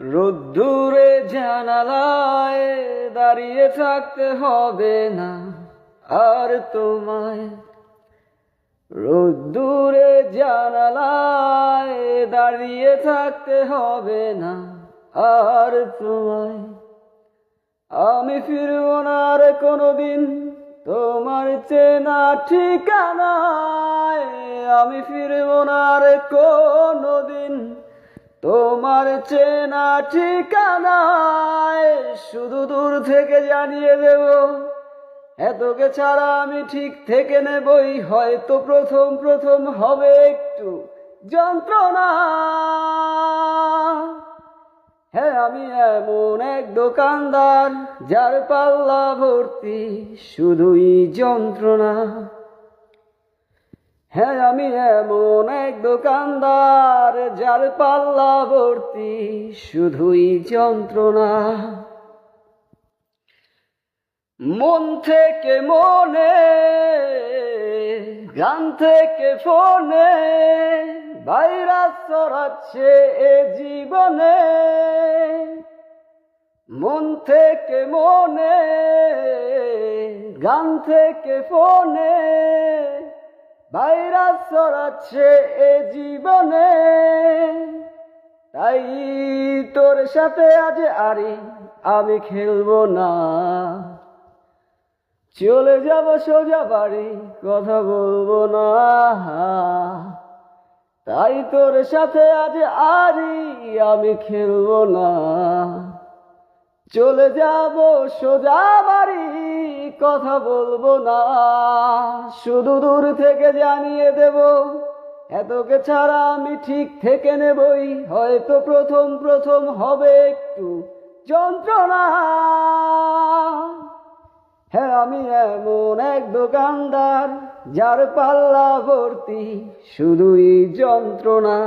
রোদ্দুরে জানালায় দাঁড়িয়ে থাকতে হবে না আর তোমায়। রোদ্দুরে জানালায় দাঁড়িয়ে থাকতে হবে না আর তোমায়। আমি ফিরবো না আর কোনোদিন তোমার চেনা ঠিকানায়। আমি ফিরবো না আর কোনোদিন তোমার চেনা ঠিকানায়। শুধু দূর থেকে জানিয়ে দেব, এতকে ছাড়া আমি ঠিক থেকে নেবই। হয়তো প্রথম প্রথম হবে একটু যন্ত্রণা। হ্যাঁ, আমি এমন এক দোকানদার যার পাল্লা ভর্তি শুধুই যন্ত্রণা। হ্যাঁ, আমি এমন এক দোকানদার যার পাল্লা ভর্তি শুধুই যন্ত্রণা। মন থেকে মনে, গান থেকে ফোনে ভাইরাস ছড়াচ্ছে এ জীবনে। মন থেকে মনে, গান থেকে ফোনে ভাইরাস ছড়াচ্ছে এ জীবনে। তাই তোর সাথে আজ আরি আমি খেলবো না। চলে যাব সোজা বাড়ি, কথা বলবো না। তাই তোর সাথে আজ আরি আমি খেলবো না। চলে যাব সোজা বাড়ি, কথা বলবো না। শুধু দূর থেকে জানিয়ে দেব, এতকে ছাড়া আমি ঠিক থেকে নেবই। হয়তো প্রথম প্রথম হবে একটু যন্ত্রণা। হ্যাঁ, আমি এমন এক দোকানদার যার পাল্লা ভর্তি শুধুই যন্ত্রণা।